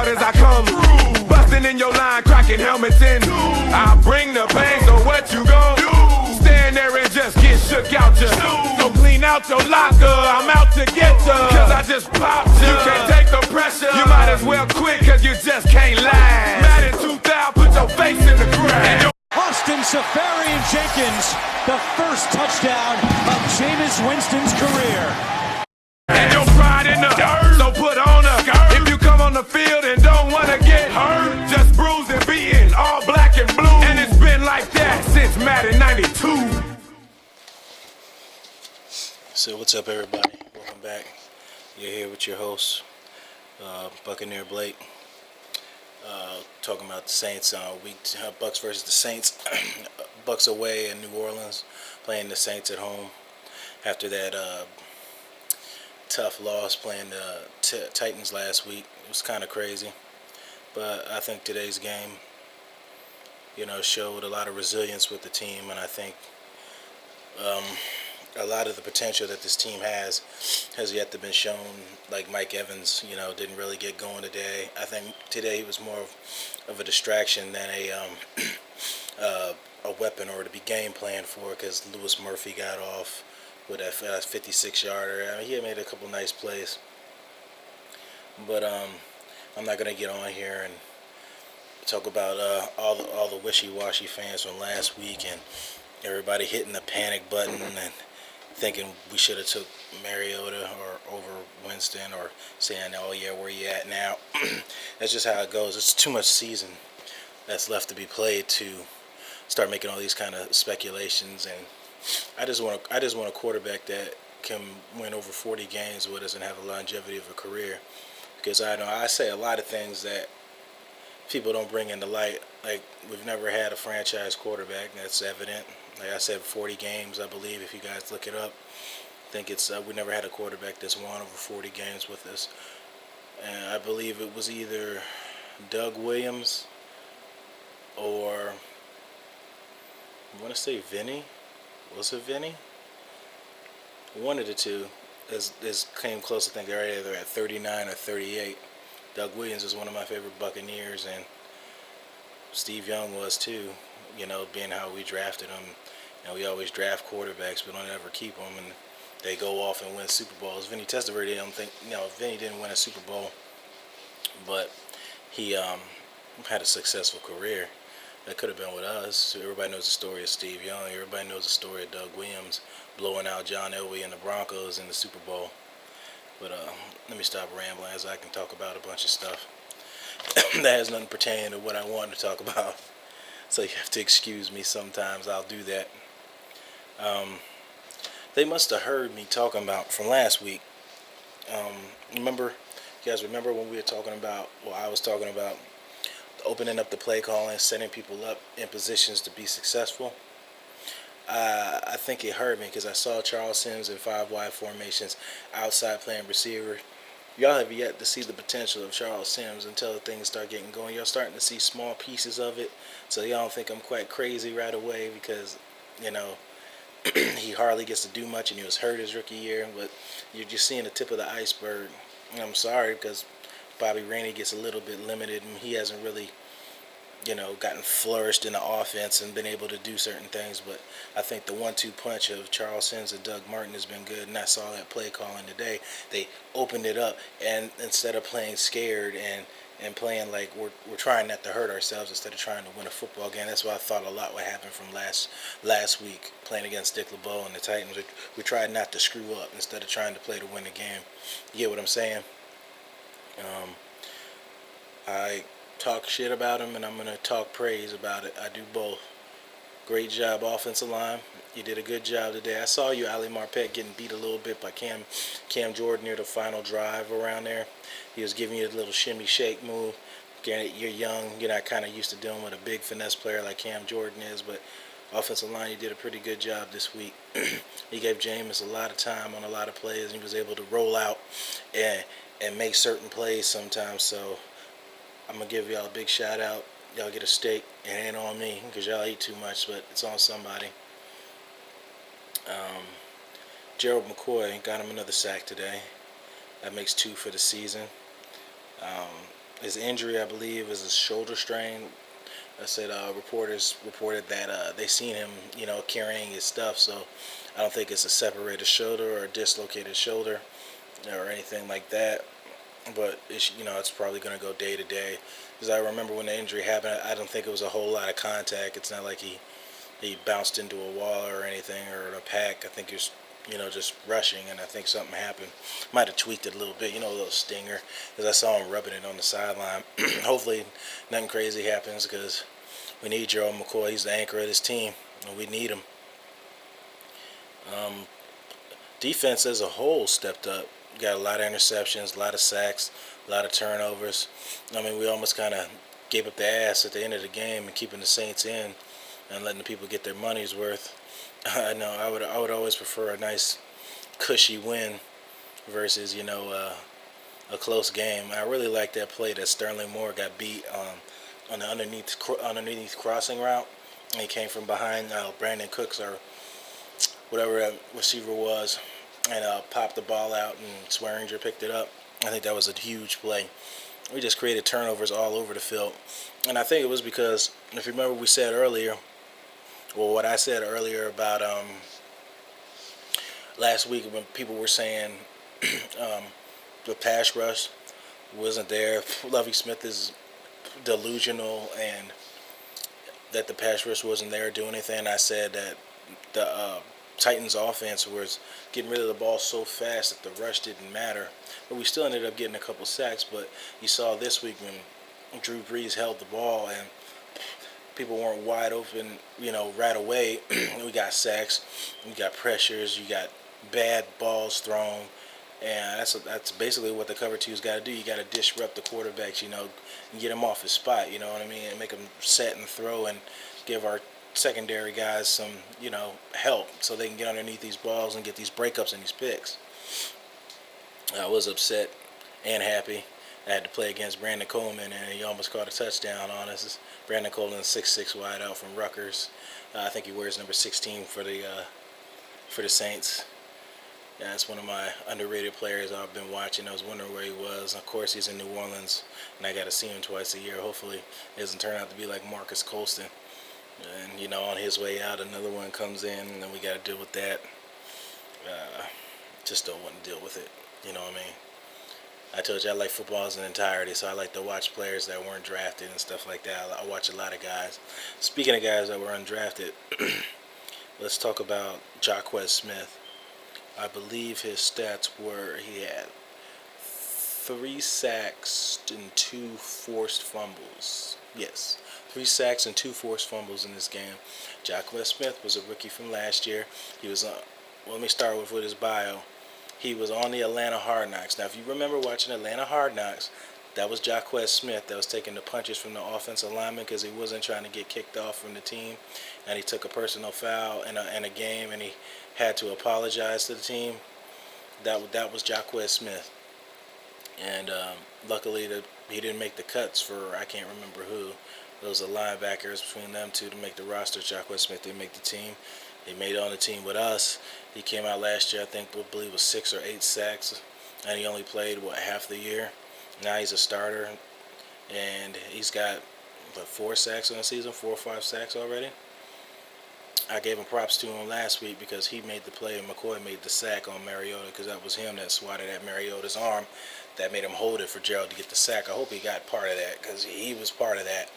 hard as I come. Busting in your line, cracking helmets in. I bring the pain, so what you gon' do? Stand there and just get shook out ya. So clean out your locker, I'm out to get ya. Cause I just popped ya. You can't take the pressure. You might as well quit cause you just can't last. Madden 2000, put your face in the grass. Austin Safarian-Jenkins, the first touchdown of Jameis Winston's career. And your pride in the dirt, so put on a skirt. If you come on the field and don't wanna get hurt, just bruise and beaten, all black and blue. And it's been like that since Madden 92. So what's up, everybody? Welcome back. You're here with your host, Buccaneer Blake. Talking about the Saints Bucks versus the Saints. Bucks away in New Orleans, playing the Saints at home. After that tough loss playing the Titans last week, it was kind of crazy. But I think today's game, showed a lot of resilience with the team, and I think a lot of the potential that this team has yet to been shown. Like Mike Evans, didn't really get going today. I think today he was more of a distraction than a weapon or to be game planned for, because Lewis Murphy got off with that 56-yarder. I mean, he had made a couple nice plays. But I'm not going to get on here and talk about all the wishy-washy fans from last week and everybody hitting the panic button and thinking we should have took Mariota or over Winston, or saying, oh yeah, where you at now? That's just how it goes. It's too much season that's left to be played to start making all these kind of speculations. And I just want a quarterback that can win over 40 games with us and have a longevity of a career. Because I say a lot of things that people don't bring into light. Like, we've never had a franchise quarterback. That's evident. Like I said, 40 games, I believe, if you guys look it up. I think it's we never had a quarterback that's won over 40 games with us. And I believe it was either Doug Williams or, I want to say Vinny. Was it Vinny? One of the two came close. I think they're either at 39 or 38. Doug Williams is one of my favorite Buccaneers, and Steve Young was too. Being how we drafted him. We always draft quarterbacks, we don't ever keep them, and they go off and win Super Bowls. Vinny Testaverde, I don't think, Vinny didn't win a Super Bowl, but he had a successful career. That could have been with us. Everybody knows the story of Steve Young. Everybody knows the story of Doug Williams blowing out John Elway and the Broncos in the Super Bowl. But let me stop rambling, as I can talk about a bunch of stuff that has nothing pertaining to what I wanted to talk about. So you have to excuse me sometimes. I'll do that. They must have heard me talking about from last week. You guys remember when we were talking about, I was talking about opening up the play calling, setting people up in positions to be successful? I think it hurt me because I saw Charles Sims in 5-wide formations, outside playing receiver. Y'all have yet to see the potential of Charles Sims until things start getting going. Y'all starting to see small pieces of it. So y'all don't think I'm quite crazy right away because, he hardly gets to do much, and he was hurt his rookie year. But you're just seeing the tip of the iceberg. And I'm sorry because Bobby Rainey gets a little bit limited, and he hasn't really, gotten flourished in the offense and been able to do certain things. But I think the 1-2 punch of Charles Sims and Doug Martin has been good, and I saw that play calling today. They opened it up, and instead of playing scared and playing like we're trying not to hurt ourselves instead of trying to win a football game. That's why I thought a lot would happen from last week playing against Dick LeBeau and the Titans. We tried not to screw up instead of trying to play to win the game. You get what I'm saying? I talk shit about him, and I'm going to talk praise about it. I do both. Great job, offensive line. You did a good job today. I saw you, Ali Marpet, getting beat a little bit by Cam Jordan near the final drive around there. He was giving you a little shimmy shake move. Granted, you're young. You're not kind of used to dealing with a big finesse player like Cam Jordan is, but offensive line, you did a pretty good job this week. He gave Jameis a lot of time on a lot of plays, and he was able to roll out and make certain plays sometimes. So I'm going to give y'all a big shout out. Y'all get a steak. It ain't on me because y'all eat too much, but it's on somebody. Gerald McCoy got him another sack today. That makes 2 for the season. his injury, I believe, is a shoulder strain. I said reporters reported that they seen him, carrying his stuff. So I don't think it's a separated shoulder or a dislocated shoulder or anything like that. But it's probably going to go day to day. Because I remember when the injury happened, I don't think it was a whole lot of contact. It's not like he bounced into a wall or anything or a pack. I think he was, just rushing, and I think something happened. Might have tweaked it a little bit, a little stinger, because I saw him rubbing it on the sideline. Hopefully nothing crazy happens, because we need Gerald McCoy. He's the anchor of this team, and we need him. Defense as a whole stepped up. Got a lot of interceptions, a lot of sacks, a lot of turnovers. I mean, we almost kind of gave up the ass at the end of the game and keeping the Saints in and letting the people get their money's worth. I know I would always prefer a nice cushy win versus a close game. I really like that play that Sterling Moore got beat on the underneath crossing route. And he came from behind Brandon Cooks or whatever that receiver was, and popped the ball out, and Swearinger picked it up. I think that was a huge play. We just created turnovers all over the field. And I think it was because, if you remember what I said earlier about last week when people were saying the pass rush wasn't there. Lovie Smith is delusional and that the pass rush wasn't there doing anything. I said that the Titans offense was getting rid of the ball so fast that the rush didn't matter. But we still ended up getting a couple sacks. But you saw this week when Drew Brees held the ball and people weren't wide open, right away. We got sacks, we got pressures, you got bad balls thrown. And that's basically what the cover two's got to do. You got to disrupt the quarterbacks, and get him off his spot, you know what I mean, and make him set and throw and give our secondary guys some, help so they can get underneath these balls and get these breakups and these picks. I was upset and happy. I had to play against Brandon Coleman, and he almost caught a touchdown on us. Brandon Coleman, 6'6" wide out from Rutgers. I think he wears number 16 for the Saints. Yeah, that's one of my underrated players I've been watching. I was wondering where he was. Of course, he's in New Orleans, and I got to see him twice a year. Hopefully, it doesn't turn out to be like Marcus Colston. And, on his way out, another one comes in, and then we got to deal with that. Just don't want to deal with it. You know what I mean? I told you I like football as an entirety, so I like to watch players that weren't drafted and stuff like that. I watch a lot of guys. Speaking of guys that were undrafted, let's talk about Jaquez Smith. I believe his stats were he had 3 sacks and 2 forced fumbles. Yes, 3 sacks and 2 forced fumbles in this game. Jaquez Smith was a rookie from last year. He was let me start with his bio. He was on the Atlanta Hard Knocks. Now, if you remember watching Atlanta Hard Knocks, that was Jaquez Smith that was taking the punches from the offensive lineman because he wasn't trying to get kicked off from the team, and he took a personal foul in a game, and he had to apologize to the team. That was Jaquez Smith, and luckily he didn't make the cuts for I can't remember who. Those are linebackers between them two to make the roster. Jaquez Smith didn't make the team. He made it on the team with us. He came out last year, I believe it was 6 or 8 sacks, and he only played half the year. Now he's a starter, and he's got 4 sacks on the season, 4 or 5 sacks already. I gave him props to him last week because he made the play and McCoy made the sack on Mariota because that was him that swatted at Mariota's arm that made him hold it for Gerald to get the sack. I hope he got part of that because he was part of that.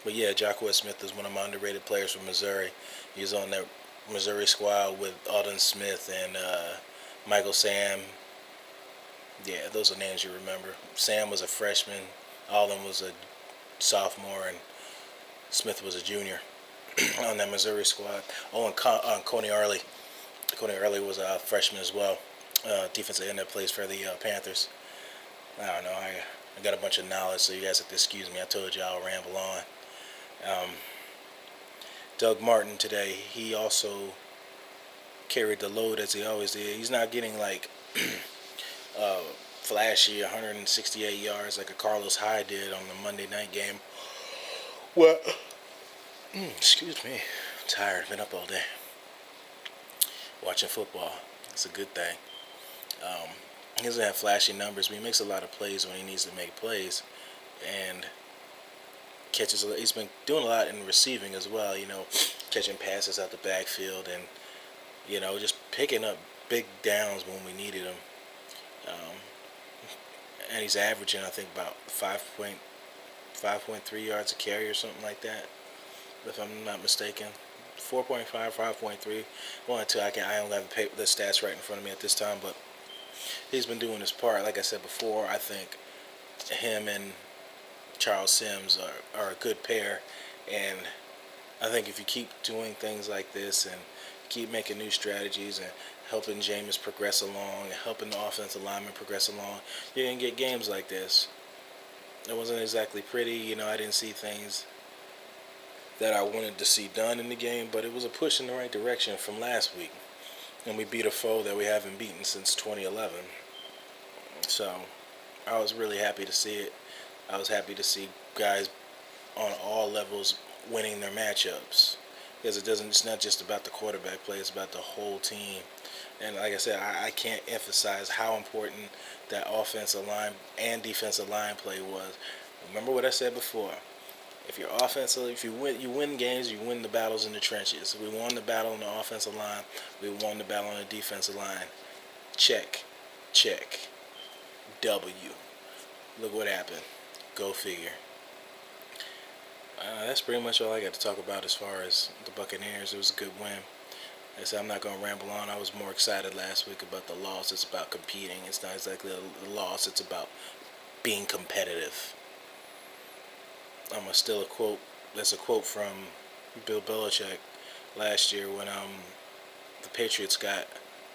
But yeah, Jaquez Smith is one of my underrated players from Missouri. He's on that Missouri squad with Alden Smith and Michael Sam. Yeah, those are names you remember. Sam was a freshman, Alden was a sophomore, and Smith was a junior on that Missouri squad. Oh, and Coney Arley. Coney Arley was a freshman as well. Defensive end that plays for the Panthers. I don't know. I got a bunch of knowledge, so you guys have to excuse me. I told you I'll ramble on. Doug Martin today, he also carried the load as he always did. He's not getting like flashy 168 yards like a Carlos Hyde did on the Monday night game. Well, excuse me, I'm tired. Been up all day watching football. It's a good thing. He doesn't have flashy numbers, but he makes a lot of plays when he needs to make plays, and catches. He's been doing a lot in receiving as well. Catching passes out the backfield, and just picking up big downs when we needed him. And he's averaging, I think, about 5.3 yards a carry or something like that, if I'm not mistaken. 4.5, 5.3. 1 or 2. I don't have the stats right in front of me at this time, but he's been doing his part. Like I said before, I think him and Charles Sims are a good pair, and I think if you keep doing things like this and keep making new strategies and helping Jameis progress along and helping the offensive lineman progress along, you're going to get games like this. It wasn't exactly pretty. I didn't see things that I wanted to see done in the game, but it was a push in the right direction from last week. And we beat a foe that we haven't beaten since 2011. So I was really happy to see it. I was happy to see guys on all levels winning their matchups, because it's not just about the quarterback play, it's about the whole team. And like I said, I can't emphasize how important that offensive line and defensive line play was. Remember what I said before. If you win games, you win the battles in the trenches. We won the battle on the offensive line. We won the battle on the defensive line. Check. W. Look what happened. Go figure. That's pretty much all I got to talk about as far as the Buccaneers. It was a good win. Like I said, I'm not going to ramble on. I was more excited last week about the loss. It's about competing. It's not exactly a loss. It's about being competitive. I'm going to steal a quote. That's a quote from Bill Belichick last year when the Patriots got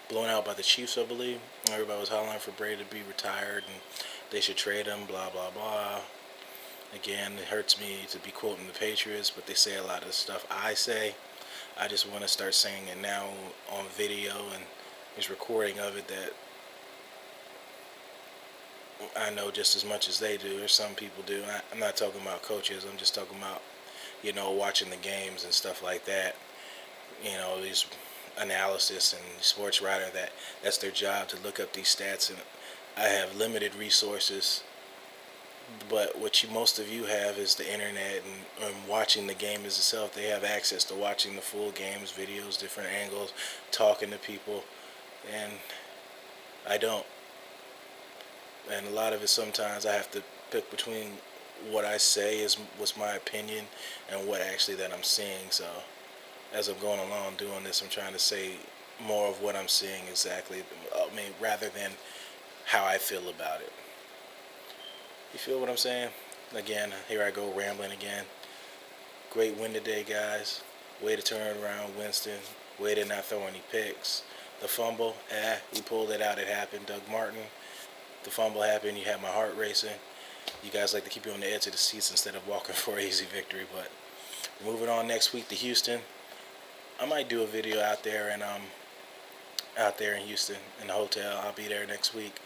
blown out by the Chiefs, I believe. Everybody was hollering for Brady to be retired and they should trade him, blah, blah, blah. Again, it hurts me to be quoting the Patriots, but they say a lot of stuff I say. I just want to start saying it now on video, and there's recording of it that I know just as much as they do, or some people do. I'm not talking about coaches. I'm just talking about, watching the games and stuff like that. These analysis and sports writer that's their job, to look up these stats, and I have limited resources. But what most of you have is the internet and watching the game as itself. They have access to watching the full games, videos, different angles, talking to people, and I don't. And a lot of it, sometimes I have to pick between what I say what's my opinion and what actually that I'm seeing. So as I'm going along doing this, I'm trying to say more of what I'm seeing exactly. Rather than how I feel about it. You feel what I'm saying? Again, here I go rambling again. Great win today, guys. Way to turn around Winston. Way to not throw any picks. The fumble, we pulled it out. It happened. Doug Martin. The fumble happened. You had my heart racing. You guys like to keep you on the edge of the seats instead of walking for an easy victory. But moving on next week to Houston. I might do a video out there in Houston in the hotel. I'll be there next week,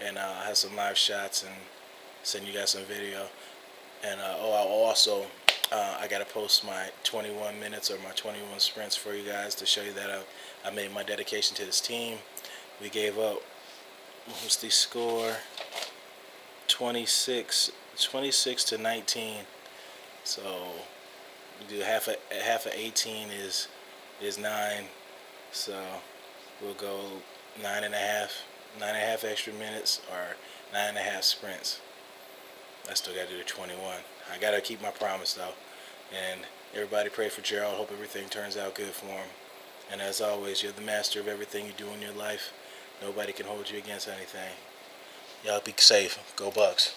and I'll have some live shots and send you guys some video. And I gotta post my 21 minutes or my 21 sprints for you guys to show you that I made my dedication to this team. We gave up, what's the score? 26 to 19. So we do half of 18 is 9. So we'll go 9.5 extra minutes or 9.5 sprints. I still got to do the 21. I got to keep my promise, though. And everybody pray for Gerald. Hope everything turns out good for him. And as always, you're the master of everything you do in your life. Nobody can hold you against anything. Y'all be safe. Go Bucks.